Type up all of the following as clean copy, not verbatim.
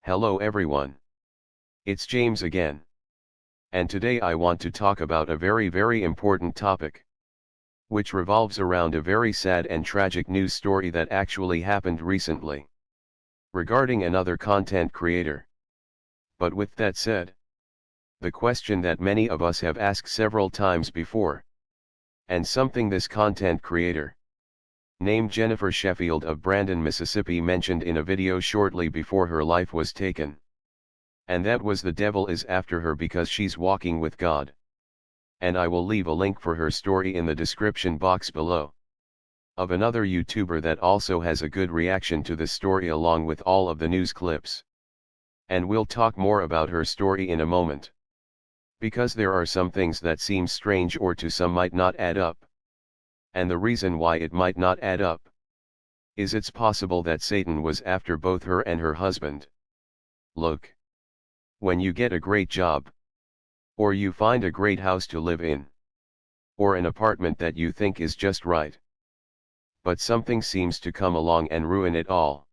Hello everyone. It's James again. And today I want to talk about a very important topic, which revolves around a very sad and tragic news story that actually happened recently, regarding another content creator. But with that said, the question that many of us have asked several times before, and something this content creator, named Jennifer Sheffield of Brandon, Mississippi, mentioned in a video shortly before her life was taken. And that was the devil is after her because she's walking with God. And I will leave a link for her story in the description box below, of another YouTuber that also has a good reaction to the story along with all of the news clips. And we'll talk more about her story in a moment, because there are some things that seem strange or to some might not add up. And the reason why it might not add up is it's possible that Satan was after both her and her husband. Look, when you get a great job, or you find a great house to live in, or an apartment that you think is just right, but something seems to come along and ruin it all.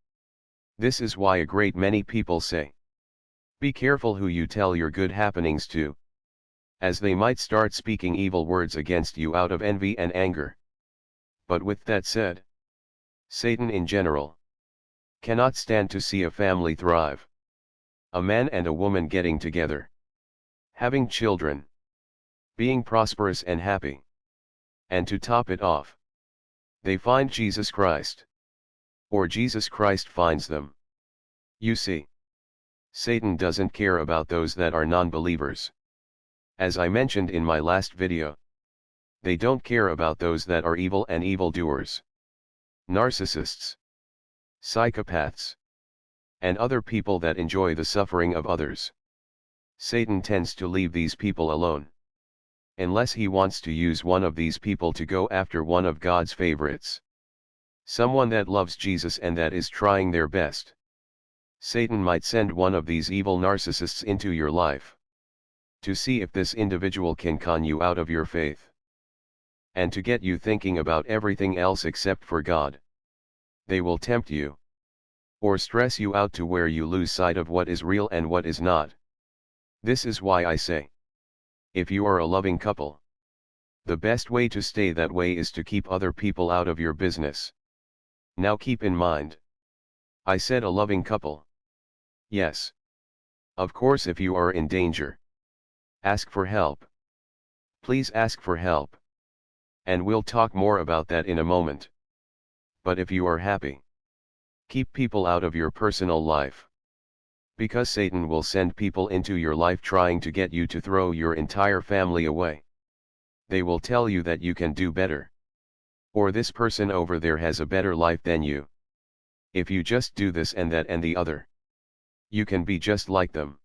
This is why a great many people say, be careful who you tell your good happenings to, as they might start speaking evil words against you out of envy and anger. But with that said, Satan in general cannot stand to see a family thrive. A man and a woman getting together, having children, being prosperous and happy. And to top it off, they find Jesus Christ, or Jesus Christ finds them. You see, Satan doesn't care about those that are non-believers. As I mentioned in my last video, they don't care about those that are evil and evildoers, narcissists, psychopaths, and other people that enjoy the suffering of others. Satan tends to leave these people alone, unless he wants to use one of these people to go after one of God's favorites, someone that loves Jesus and that is trying their best. Satan might send one of these evil narcissists into your life, to see if this individual can con you out of your faith, and to get you thinking about everything else except for God. They will tempt you, or stress you out to where you lose sight of what is real and what is not. This is why I say, if you are a loving couple, the best way to stay that way is to keep other people out of your business. Now keep in mind, I said a loving couple. Yes. Of course, if you are in danger, ask for help. Please ask for help. And we'll talk more about that in a moment. But if you are happy, keep people out of your personal life. Because Satan will send people into your life trying to get you to throw your entire family away. They will tell you that you can do better, or this person over there has a better life than you. If you just do this and that and the other, you can be just like them.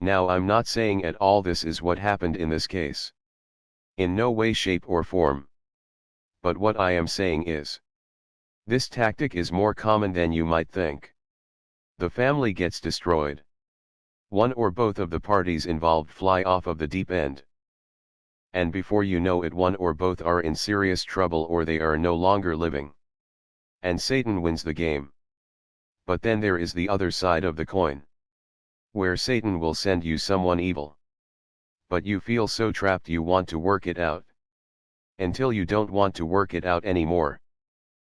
Now I'm not saying at all this is what happened in this case. In no way, shape or form. But what I am saying is, this tactic is more common than you might think. The family gets destroyed. One or both of the parties involved fly off of the deep end. And before you know it, one or both are in serious trouble or they are no longer living. And Satan wins the game. But then there is the other side of the coin, where Satan will send you someone evil. But you feel so trapped you want to work it out, until you don't want to work it out anymore.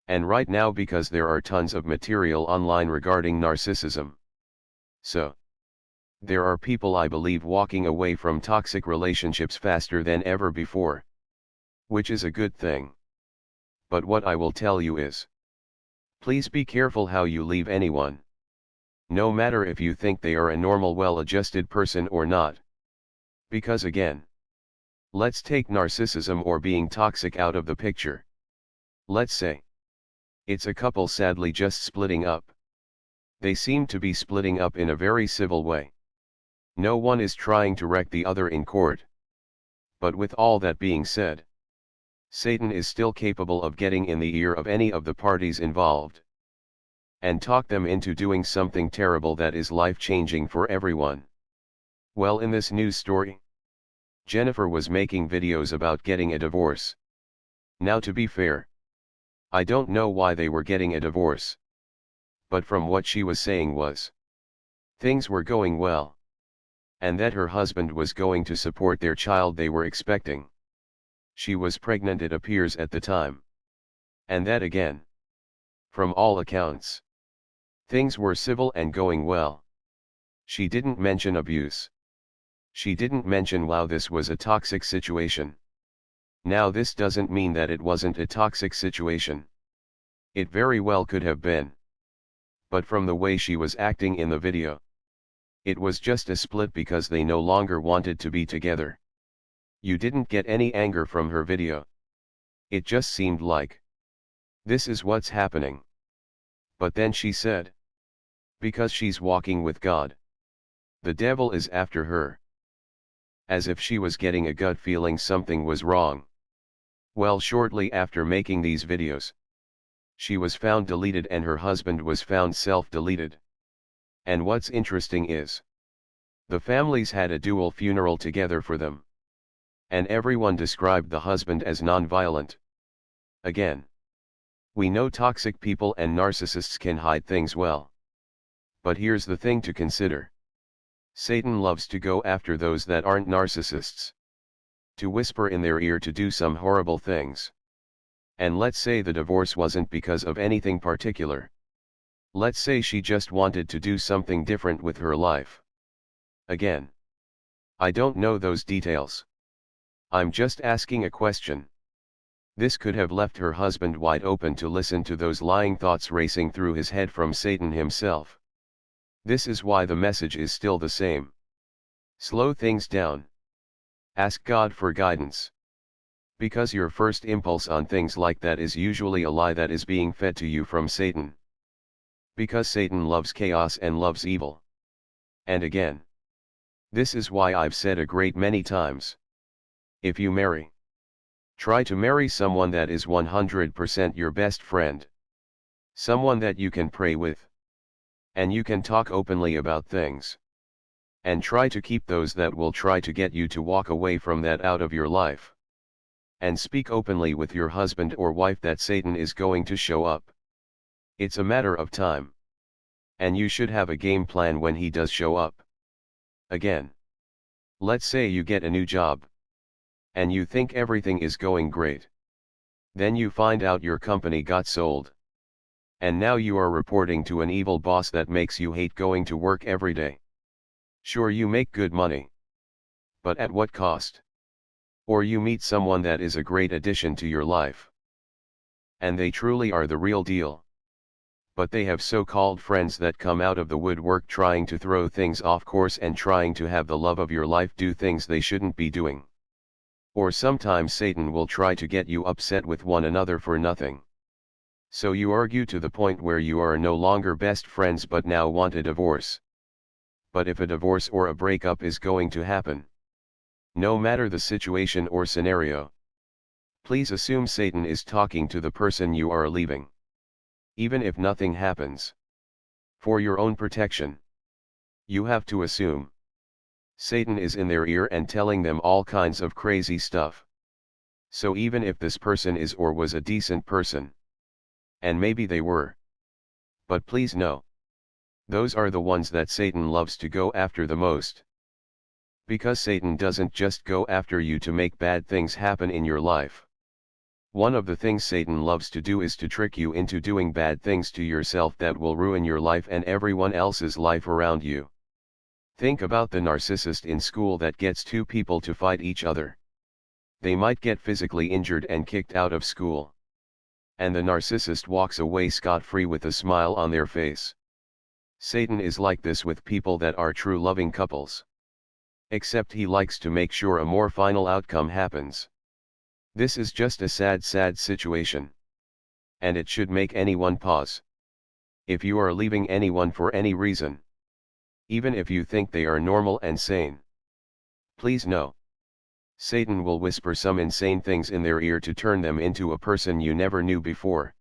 And right now, because there are tons of material online regarding narcissism. So, there are people, I believe, walking away from toxic relationships faster than ever before. Which is a good thing. But what I will tell you is, please be careful how you leave anyone. No matter if you think they are a normal, well-adjusted person or not. Because again, let's take narcissism or being toxic out of the picture. Let's say, it's a couple sadly just splitting up. They seem to be splitting up in a very civil way. No one is trying to wreck the other in court. But with all that being said, Satan is still capable of getting in the ear of any of the parties involved, and talk them into doing something terrible that is life-changing for everyone. Well, in this news story, Jennifer was making videos about getting a divorce. Now, to be fair, I don't know why they were getting a divorce. But from what she was saying was, Things were going well. And that her husband was going to support their child they were expecting. She was pregnant, it appears, at the time. And that again. From all accounts. Things were civil and going well. She didn't mention abuse. She didn't mention wow, this was a toxic situation. Now this doesn't mean that it wasn't a toxic situation. It very well could have been. But from the way she was acting in the video, it was just a split because they no longer wanted to be together. You didn't get any anger from her video. It just seemed like, this is what's happening. But then she said, because she's walking with God, the devil is after her. As if she was getting a gut feeling something was wrong. Well, shortly after making these videos, she was found deleted and her husband was found self-deleted. And what's interesting is, the families had a dual funeral together for them. And everyone described the husband as non-violent. Again, we know toxic people and narcissists can hide things well. But here's the thing to consider. Satan loves to go after those that aren't narcissists. To whisper in their ear to do some horrible things. And let's say the divorce wasn't because of anything particular. Let's say she just wanted to do something different with her life. Again, I don't know those details. I'm just asking a question. This could have left her husband wide open to listen to those lying thoughts racing through his head from Satan himself. This is why the message is still the same. Slow things down. Ask God for guidance. Because your first impulse on things like that is usually a lie that is being fed to you from Satan. Because Satan loves chaos and loves evil. And again, this is why I've said a great many times. If you marry, try to marry someone that is 100% your best friend. Someone that you can pray with. And you can talk openly about things. And try to keep those that will try to get you to walk away from that out of your life. And speak openly with your husband or wife that Satan is going to show up. It's a matter of time. And you should have a game plan when he does show up. Again, let's say you get a new job. And you think everything is going great. Then you find out your company got sold. And now you are reporting to an evil boss that makes you hate going to work every day. Sure, you make good money. But at what cost? Or you meet someone that is a great addition to your life. And they truly are the real deal. But they have so-called friends that come out of the woodwork trying to throw things off course and trying to have the love of your life do things they shouldn't be doing. Or sometimes Satan will try to get you upset with one another for nothing. So you argue to the point where you are no longer best friends but now want a divorce. But if a divorce or a breakup is going to happen, no matter the situation or scenario, please assume Satan is talking to the person you are leaving. Even if nothing happens. For your own protection. You have to assume. Satan is in their ear and telling them all kinds of crazy stuff. So even if this person is or was a decent person. And maybe they were. But please know. Those are the ones that Satan loves to go after the most. Because Satan doesn't just go after you to make bad things happen in your life. One of the things Satan loves to do is to trick you into doing bad things to yourself that will ruin your life and everyone else's life around you. Think about the narcissist in school that gets two people to fight each other. They might get physically injured and kicked out of school. And the narcissist walks away scot-free with a smile on their face. Satan is like this with people that are true loving couples. Except he likes to make sure a more final outcome happens. This is just a sad situation. And it should make anyone pause. If you are leaving anyone for any reason, even if you think they are normal and sane, please know. Satan will whisper some insane things in their ear to turn them into a person you never knew before.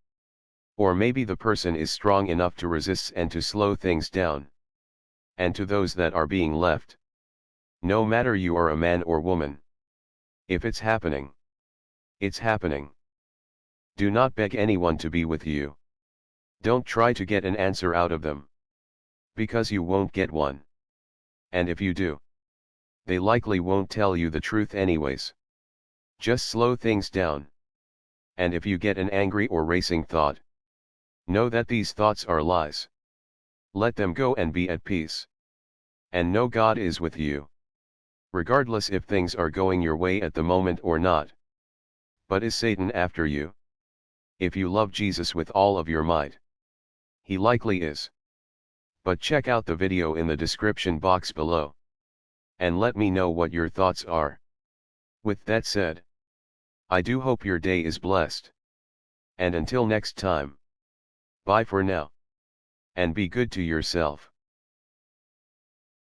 Or maybe the person is strong enough to resist and to slow things down. And to those that are being left, no matter you are a man or woman, if it's happening, it's happening. Do not beg anyone to be with you. Don't try to get an answer out of them. Because you won't get one. And if you do, they likely won't tell you the truth anyways. Just slow things down. And if you get an angry or racing thought, know that these thoughts are lies. Let them go and be at peace. And know God is with you. Regardless if things are going your way at the moment or not. But is Satan after you? If you love Jesus with all of your might, he likely is. But check out the video in the description box below. And let me know what your thoughts are. With that said, I do hope your day is blessed. And until next time, bye for now. And be good to yourself.